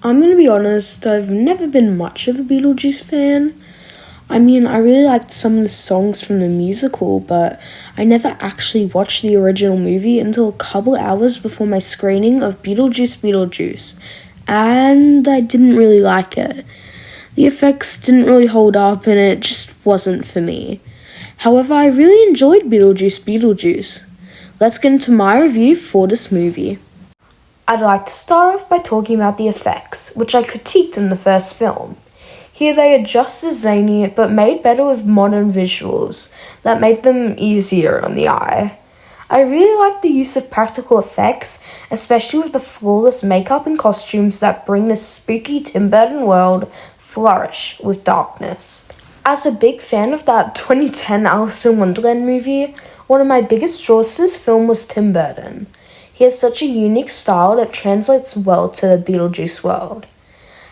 I'm gonna be honest, I've never been much of a Beetlejuice fan. I mean, I really liked some of the songs from the musical, but I never actually watched the original movie until a couple hours before my screening of Beetlejuice, and I didn't really like it. The effects didn't really hold up, and it just wasn't for me. However, I really enjoyed Beetlejuice. Let's get into my review for this movie. I'd like to start off by talking about the effects, which I critiqued in the first film. Here they are just as zany, but made better with modern visuals that made them easier on the eye. I really liked the use of practical effects, especially with the flawless makeup and costumes that bring the spooky Tim Burton world flourish with darkness. As a big fan of that 2010 Alice in Wonderland movie, one of my biggest draws to this film was Tim Burton. He has such a unique style that translates well to the Beetlejuice world.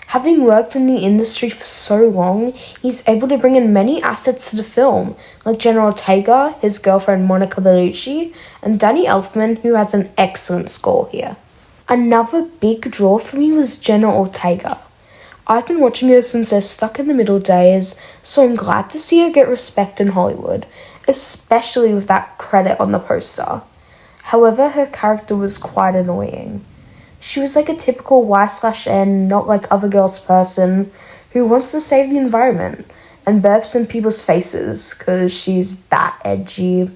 Having worked in the industry for so long, he's able to bring in many assets to the film, like Jenna Ortega, his girlfriend Monica Belluci, and Danny Elfman, who has an excellent score here. Another big draw for me was Jenna Ortega. I've been watching her since her Stuck in the Middle days, so I'm glad to see her get respect in Hollywood, especially with that credit on the poster. However, her character was quite annoying. She was like a typical Y/N, not like other girls person, who wants to save the environment and burps in people's faces because she's that edgy.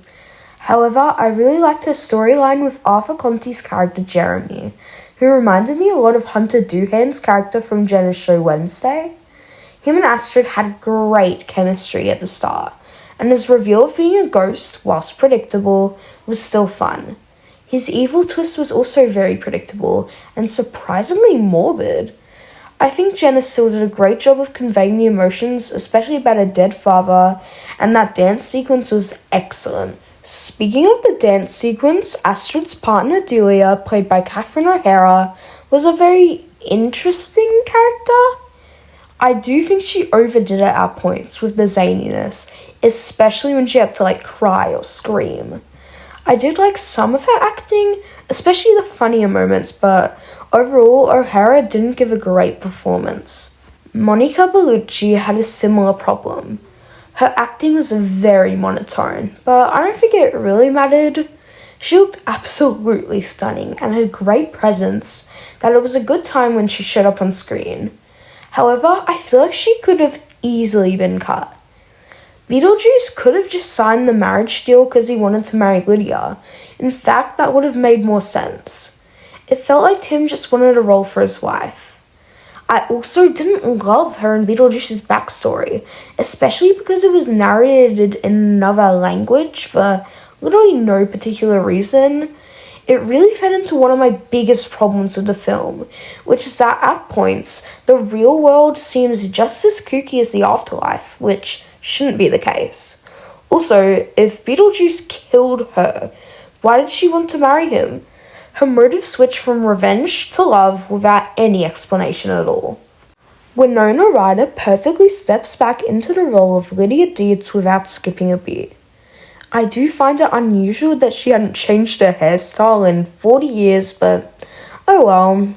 However, I really liked her storyline with Arthur Conti's character Jeremy, who reminded me a lot of Hunter Doohan's character from Jenna's show Wednesday. Him and Astrid had great chemistry at the start, and his reveal of being a ghost, whilst predictable, was still fun. His evil twist was also very predictable and surprisingly morbid. I think Jenna still did a great job of conveying the emotions, especially about her dead father, and that dance sequence was excellent. Speaking of the dance sequence, Astrid's partner Delia, played by Catherine O'Hara, was a very interesting character. I do think she overdid it at points with the zaniness, especially when she had to cry or scream. I did like some of her acting, especially the funnier moments, but overall, O'Hara didn't give a great performance. Monica Belluci had a similar problem. Her acting was very monotone, but I don't think it really mattered. She looked absolutely stunning and had great presence that it was a good time when she showed up on screen. However, I feel like she could have easily been cut. Beetlejuice could have just signed the marriage deal because he wanted to marry Lydia. In fact, that would have made more sense. It felt like Tim just wanted a role for his wife. I also didn't love her and Beetlejuice's backstory, especially because it was narrated in another language for literally no particular reason. It really fed into one of my biggest problems with the film, which is that at points, the real world seems just as kooky as the afterlife, which shouldn't be the case. Also, if Beetlejuice killed her, why did she want to marry him? Her motive switched from revenge to love without any explanation at all. Winona Ryder perfectly steps back into the role of Lydia Deeds without skipping a beat. I do find it unusual that she hadn't changed her hairstyle in 40 years, but oh well.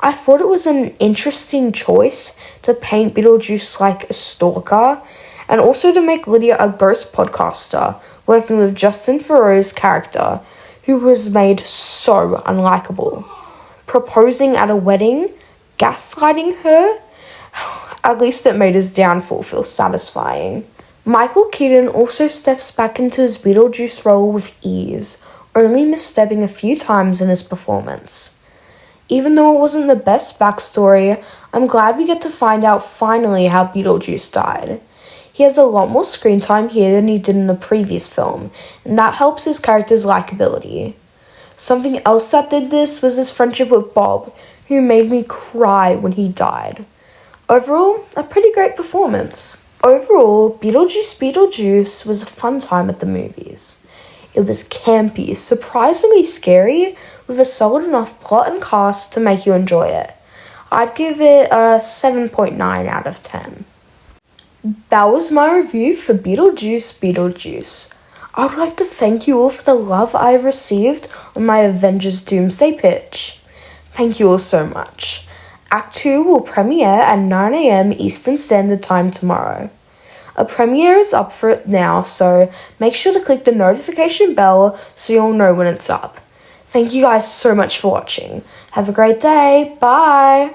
I thought it was an interesting choice to paint Beetlejuice like a stalker, and also to make Lydia a ghost podcaster, working with Justin Theroux's character, who was made so unlikable. Proposing at a wedding, gaslighting her, at least it made his downfall feel satisfying. Michael Keaton also steps back into his Beetlejuice role with ease, only misstepping a few times in his performance. Even though it wasn't the best backstory, I'm glad we get to find out finally how Beetlejuice died. He has a lot more screen time here than he did in the previous film, and that helps his character's likability. Something else that did this was his friendship with Bob, who made me cry when he died. Overall, a pretty great performance. Overall, Beetlejuice was a fun time at the movies. It was campy, surprisingly scary, with a solid enough plot and cast to make you enjoy it. I'd give it a 7.9 out of 10. That was my review for Beetlejuice. I would like to thank you all for the love I have received on my Avengers Doomsday pitch. Thank you all so much. Act 2 will premiere at 9 a.m. Eastern Standard Time tomorrow. A premiere is up for it now, so make sure to click the notification bell so you'll know when it's up. Thank you guys so much for watching. Have a great day. Bye!